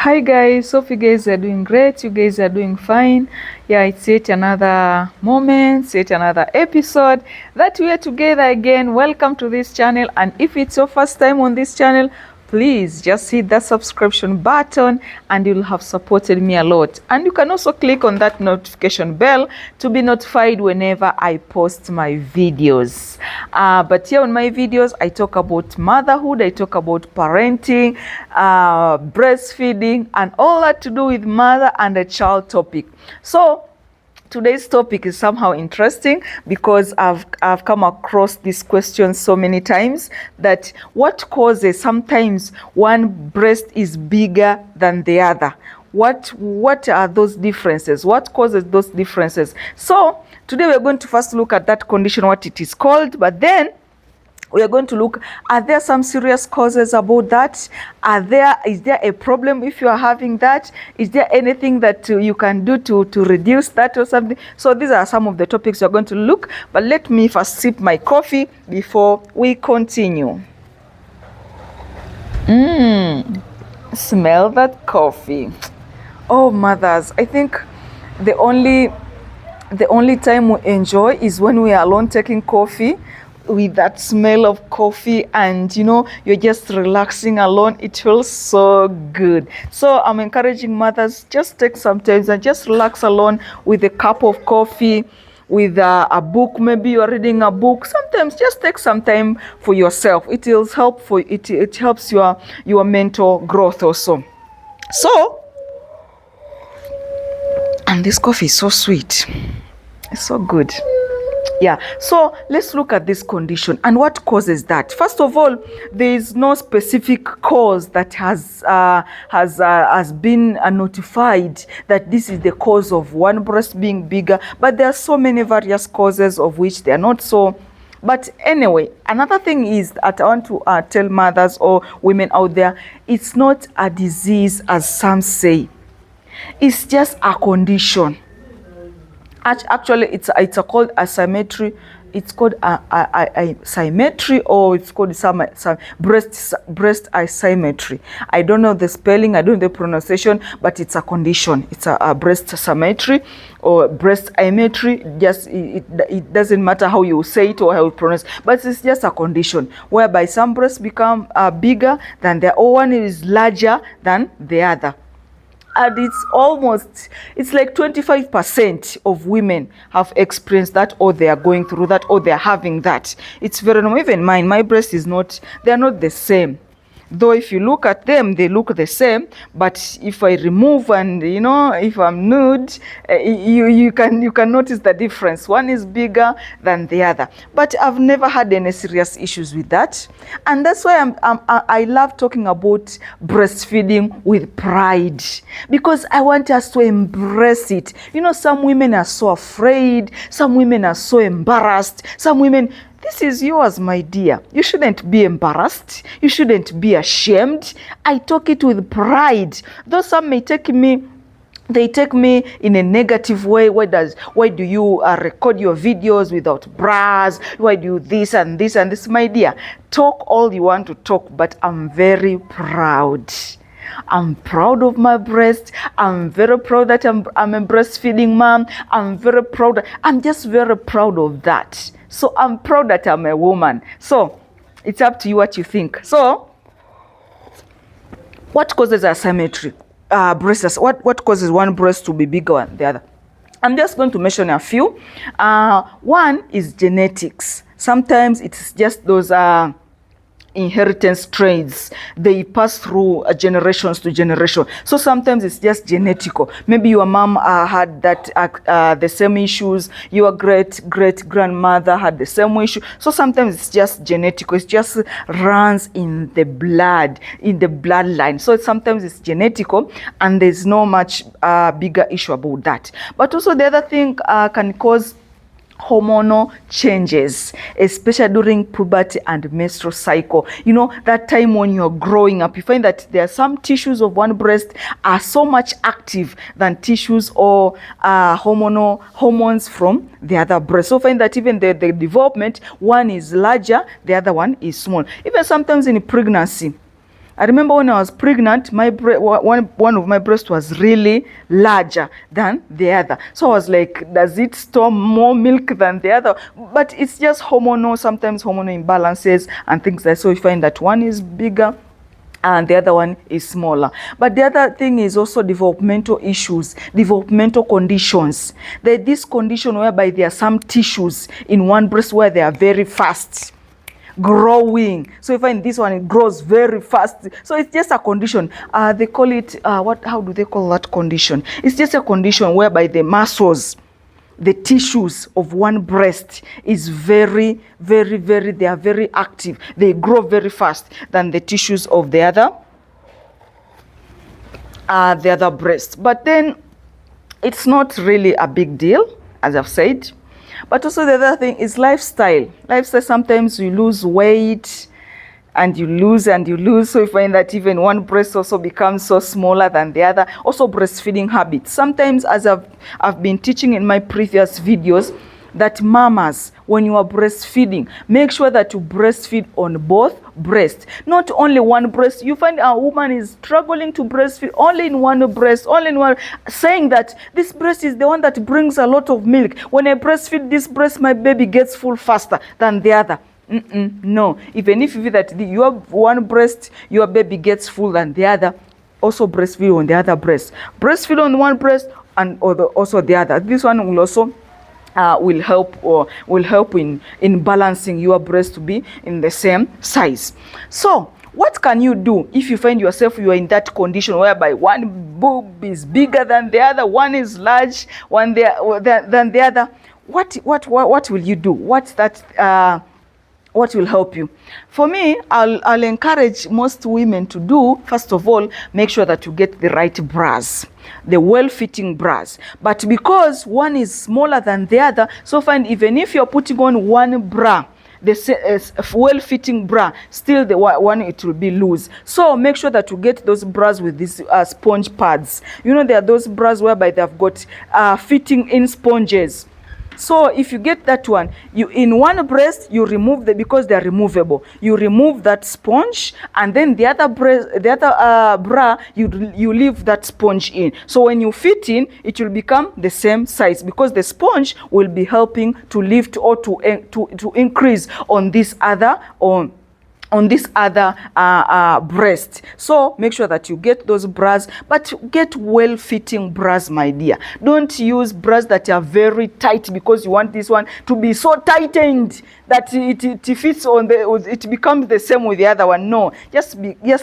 Hi guys, hope you guys are doing great. You guys are doing fine. Yeah, it's yet another moment, it's yet another episode that we are together again. Welcome to this channel, and if it's your first time on this channel, please just hit that subscription button and you'll have supported me a lot. And you can also click on that notification bell to be notified whenever I post my videos. But here on my videos, I talk about motherhood, I talk about parenting, breastfeeding, and all that to do with mother and a child topic. So today's topic is somehow interesting because I've come across this question so many times, that what causes sometimes one breast is bigger than the other. What are those differences? What causes those differences? So today we're going to first look at that condition, what it is called, but then we are going to look, are there some serious causes about that? Is there a problem if you are having that? Is there anything that you can do to reduce that or something? So these are some of the topics we're going to look, but let me first sip my coffee before we continue. Smell that coffee. Oh, mothers, I think the only time we enjoy is when we are alone taking coffee with that smell of coffee, and you're just relaxing alone. It feels so good. So I'm encouraging mothers, just take some time and just relax alone with a cup of coffee, with a book. Maybe you're reading a book. Sometimes just take some time for yourself. It will help for it helps your mental growth also. So, and this coffee is so sweet, it's so good. Yeah, so let's look at this condition and what causes that. First of all, there is no specific cause that has been notified that this is the cause of one breast being bigger, but there are so many various causes of which they are not so. But anyway, another thing is that I want to tell mothers or women out there, it's not a disease as some say. It's just a condition. Actually, it's called asymmetry. It's called symmetry, or it's called breast asymmetry. I don't know the spelling, I don't know the pronunciation, but it's a condition. It's a breast symmetry or breast asymmetry. Just it doesn't matter how you say it or how you pronounce, but it's just a condition whereby some breasts become bigger than the other, or one is larger than the other. And it's like 25% of women have experienced that, or they are going through that, or they are having that. It's very normal. Even mine, my breast is not, they are not the same. Though if you look at them, they look the same. But if I remove and, if I'm nude, you can notice the difference. One is bigger than the other. But I've never had any serious issues with that. And that's why I love talking about breastfeeding with pride, because I want us to embrace it. Some women are so afraid. Some women are so embarrassed. Some women... This is yours, my dear. You shouldn't be embarrassed. You shouldn't be ashamed. I talk it with pride. Though some may take me in a negative way. Why do you record your videos without bras? Why do you this and this and this? My dear, talk all you want to talk, but I'm very proud. I'm proud of my breast. I'm very proud that I'm a breastfeeding mom. I'm just very proud of that. So I'm proud that I'm a woman. So it's up to you what you think. So what causes asymmetry? Breasts. What causes one breast to be bigger than the other? I'm just going to mention a few. One is genetics. Sometimes it's just those inheritance traits. They pass through generations to generation. So sometimes it's just genetical. Maybe your mom had that the same issues. Your great grandmother had the same issue. So sometimes it's just genetical. It just runs in the blood, in the bloodline. So sometimes it's genetical, and there's no much bigger issue about that. But also the other thing can cause hormonal changes, especially during puberty and menstrual cycle. That time when you're growing up, you find that there are some tissues of one breast are so much active than tissues or hormones from the other breast. So find that even the development, one is larger, the other one is small. Even sometimes in pregnancy, I remember when I was pregnant, one of my breasts was really larger than the other. So I was like, does it store more milk than the other? But it's just hormonal, sometimes hormonal imbalances and things like that. So you find that one is bigger and the other one is smaller. But the other thing is also developmental issues, developmental conditions. There's this condition whereby there are some tissues in one breast where they are very fast growing. So you find this one, it grows very fast. So it's just a condition. They call it, how do they call that condition? It's just a condition whereby the muscles, the tissues of one breast is very, very, very, they are very active. They grow very fast than the tissues of the other breast. But then it's not really a big deal, as I've said. But also the other thing is lifestyle. Lifestyle, sometimes you lose weight and you lose. So you find that even one breast also becomes so smaller than the other. Also breastfeeding habits. Sometimes, as I've been teaching in my previous videos, that mamas, when you are breastfeeding, make sure that you breastfeed on both breasts, not only one breast. You find a woman is struggling to breastfeed only in one breast, saying that this breast is the one that brings a lot of milk. When I breastfeed this breast, my baby gets full faster than the other. No, even if you feel that you have one breast, your baby gets full than the other, also breastfeed on the other breast. Breastfeed on one breast and also the other. This one will also will help in balancing your breast to be in the same size. So what can you do if you find yourself you are in that condition whereby one boob is bigger than the other, one is large than the other? What will you do? What will help you? For me, I'll encourage most women to do, first of all, make sure that you get the right bras, the well-fitting bras. But because one is smaller than the other, so find even if you're putting on one bra, the well-fitting bra, still the one it will be loose. So make sure that you get those bras with these sponge pads. You know, there are those bras whereby they've got fitting in sponges. So if you get that one, you in one breast, you remove because they are removable. You remove that sponge, and then the other bra, you leave that sponge in. So when you fit in, it will become the same size because the sponge will be helping to lift or to increase on this other breast. So make sure that you get those bras, but get well-fitting bras, my dear. Don't use bras that are very tight because you want this one to be so tightened that it fits on it becomes the same with the other one. No, just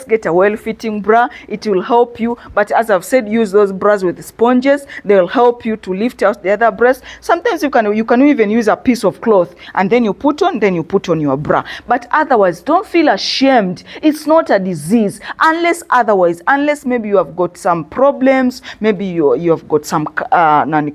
get a well-fitting bra. It will help you. But as I've said, use those bras with the sponges. They'll help you to lift out the other breast. Sometimes you can even use a piece of cloth and then you put on your bra. But otherwise, don't feel ashamed. It's not a disease unless maybe you have got some problems, maybe you have got some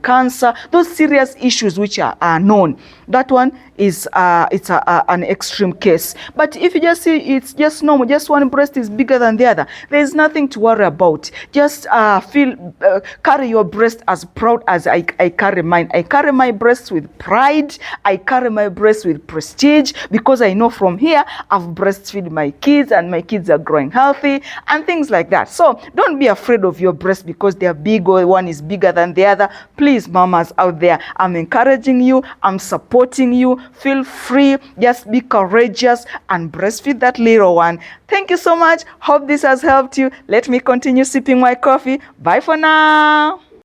cancer, those serious issues which are known. That one is an extreme case. But if you just see it's just normal, just one breast is bigger than the other, there is nothing to worry about. Just carry your breast as proud as I carry mine. I carry my breasts with pride. I carry my breasts with prestige because I know from here I've breastfed my kids and my kids are growing healthy and things like that. So don't be afraid of your breast because they are big or one is bigger than the other. Please, mamas out there, I'm encouraging you. I'm supporting you. Feel free. Just be courageous and breastfeed that little one. Thank you so much. Hope this has helped you. Let me continue sipping my coffee. Bye for now.